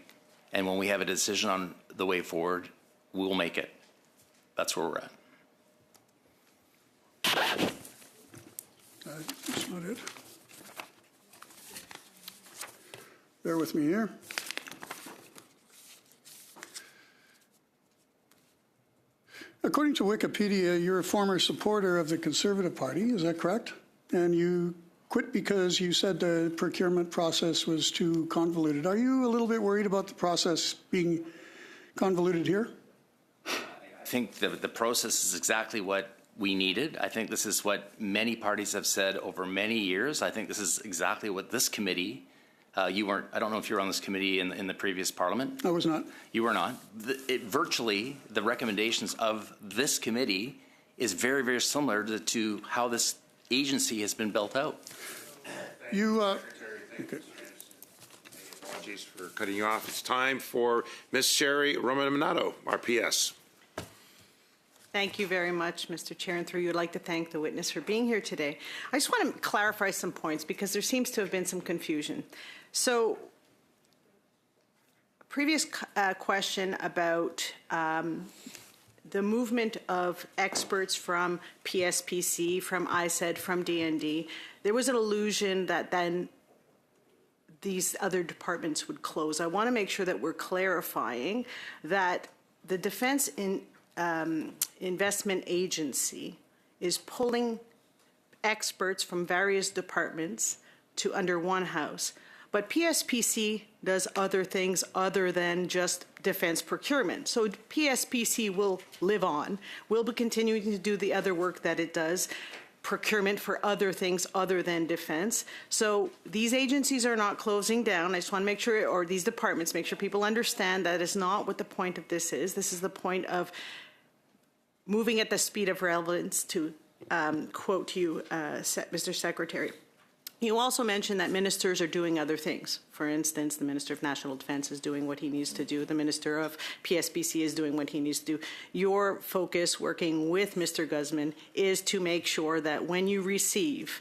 and when we have a decision on the way forward, we will make it. That's where we're at.
That's not it. Bear with me here. According to Wikipedia, you're a former supporter of the Conservative Party, is that correct? And you quit because you said the procurement process was too convoluted. Are you a little bit worried about the process being convoluted here?
I think the process is exactly what we needed. I think this is what many parties have said over many years. I think this is exactly what this committee, you weren't, I don't know if you were on this committee in the previous parliament.
I was not.
You were not. Virtually, the recommendations of this committee is very, very similar to how this agency has been built out.
You,
okay. Apologies for cutting you off. It's time for Ms. Sherry Romanominato, RPS.
Thank you very much, Mr. Chair, and through you, I'd like to thank the witness for being here today. I just want to clarify some points because there seems to have been some confusion. So, previous question about the movement of experts from PSPC, from ISED, from DND, there was an illusion that then these other departments would close. I want to make sure that we're clarifying that the Defense Investment Agency is pulling experts from various departments to under one house. But PSPC does other things other than just defense procurement. So PSPC will live on. We'll be continuing to do the other work that it does, procurement for other things other than defense. So these agencies are not closing down. I just want to make sure, or these departments, make sure people understand that is not what the point of this is. This is the point of moving at the speed of relevance, to quote you, Mr. Secretary. You also mentioned that ministers are doing other things. For instance, the Minister of National Defense is doing what he needs to do. The Minister of PSPC is doing what he needs to do. Your focus, working with Mr. Guzman, is to make sure that when you receive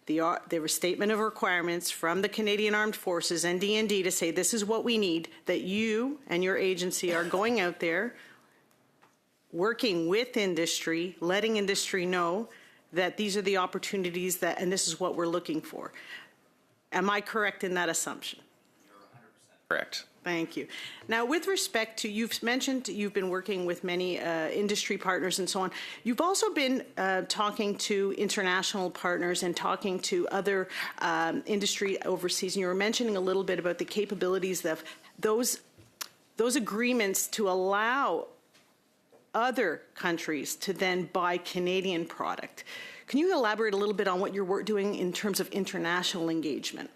the statement of requirements from the Canadian Armed Forces and DND to say this is what we need, that you and your agency are going out there, working with industry, letting industry know that these are the opportunities that, and this is what we're looking for. Am I correct in that assumption?
You're 100% correct.
Thank you. Now, with respect to, you've mentioned you've been working with many industry partners and so on. You've also been talking to international partners and talking to other industry overseas. And you were mentioning a little bit about the capabilities of those agreements to allow other countries to then buy Canadian product. Can you elaborate a little bit on what you're doing in terms of international engagement?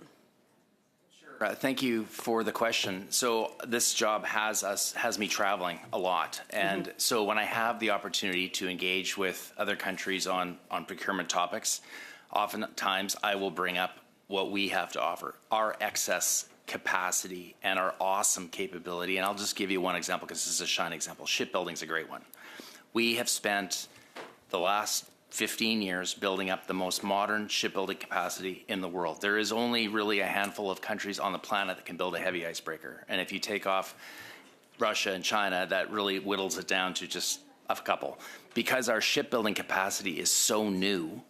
Sure. Thank you for the question. So this job has me traveling a lot, and so when I have the opportunity to engage with other countries on procurement topics, oftentimes I will bring up what we have to offer, our excess capacity and our awesome capability. And I'll just give you one example because this is a shining example. Shipbuilding is a great one. We have spent the last 15 years building up the most modern shipbuilding capacity in the world. There is only really a handful of countries on the planet that can build a heavy icebreaker. And if you take off Russia and China, that really whittles it down to just a couple. Because our shipbuilding capacity is so new,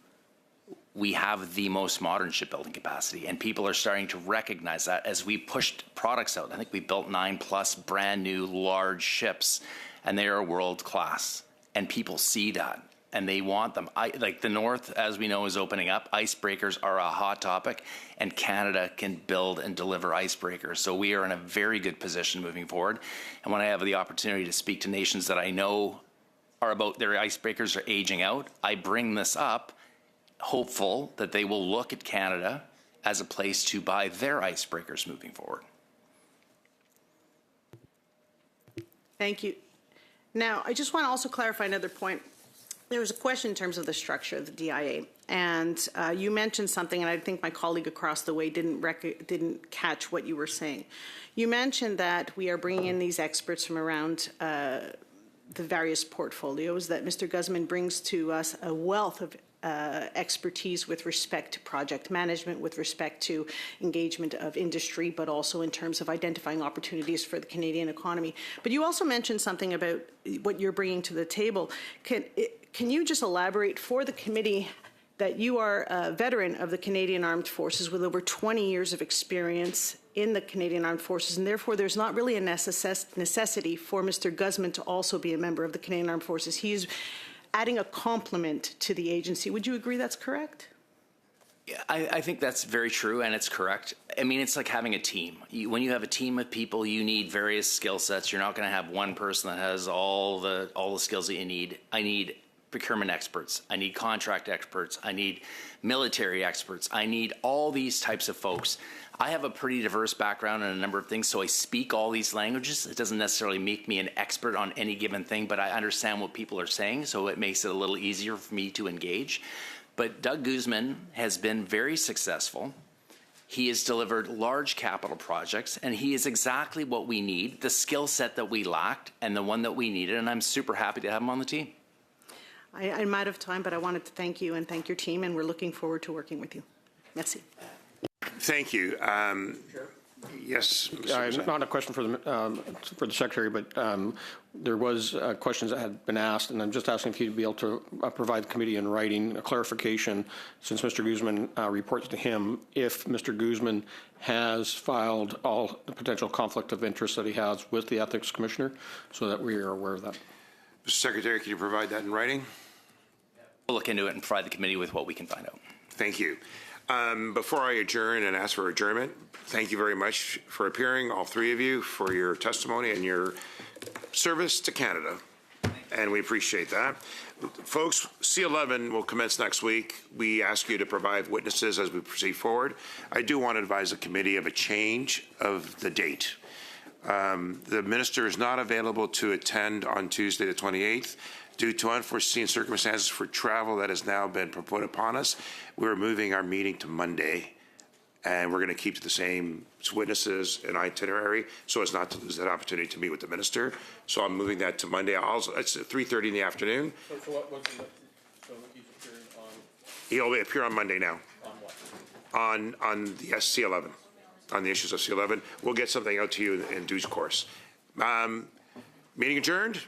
we have the most modern shipbuilding capacity, and people are starting to recognize that as we pushed products out. I think we built 9+ brand new large ships, and they are world class, and people see that and they want them. Like the North, as we know, is opening up. Icebreakers are a hot topic, and Canada can build and deliver icebreakers. So we are in a very good position moving forward. And when I have the opportunity to speak to nations that I know are about their icebreakers are aging out, I bring this up, hopeful that they will look at Canada as a place to buy their icebreakers moving forward.
Thank you. Now, I just want to also clarify another point. There was a question in terms of the structure of the DIA, and you mentioned something, and I think my colleague across the way didn't catch what you were saying. You mentioned that we are bringing in these experts from around the various portfolios, that Mr. Guzman brings to us a wealth of expertise with respect to project management, with respect to engagement of industry, but also in terms of identifying opportunities for the Canadian economy. But you also mentioned something about what you're bringing to the table. Can you just elaborate for the committee that you are a veteran of the Canadian Armed Forces with over 20 years of experience in the Canadian Armed Forces, and therefore there's not really a necessity for Mr. Guzman to also be a member of the Canadian Armed Forces. He's adding a complement to the agency. Would you agree that's correct?
Yeah, I think that's very true, and it's correct. I mean, it's like having a team. When you have a team of people, you need various skill sets. You're not going to have one person that has all the skills that you need. I need procurement experts. I need contract experts. I need military experts. I need all these types of folks. I have a pretty diverse background in a number of things, so I speak all these languages. It doesn't necessarily make me an expert on any given thing, but I understand what people are saying, so it makes it a little easier for me to engage. But Doug Guzman has been very successful. He has delivered large capital projects, and he is exactly what we need, the skill set that we lacked and the one that we needed, and I'm super happy to have him on the team.
I'm out of time, but I wanted to thank you and thank your team, and we're looking forward to working with you. Merci.
Thank you. Yes, Mr.
Not a question for the Secretary, but there was questions that had been asked, and I'm just asking if you'd be able to provide the committee in writing a clarification, since Mr. Guzman reports to him, if Mr. Guzman has filed all the potential conflict of interest that he has with the Ethics Commissioner, so that we are aware of that.
Mr. Secretary, can you provide that in writing?
We'll look into it and provide the committee with what we can find out.
Thank you. Before I adjourn and ask for adjournment, thank you very much for appearing, all three of you, for your testimony and your service to Canada, and we appreciate that. Folks, C11 will commence next week. We ask you to provide witnesses as we proceed forward. I do want to advise the committee of a change of the date. The minister is not available to attend on Tuesday the 28th. Due to unforeseen circumstances for travel that has now been put upon us, we're moving our meeting to Monday, and we're going to keep to the same witnesses and itinerary so as not to lose that opportunity to meet with the minister. So I'm moving that to Monday. It's at 3:30 in the afternoon.
So he's appearing on?
He'll appear on Monday now.
On what?
On the C11, on the issues of C11. We'll get something out to you in due course. Meeting adjourned.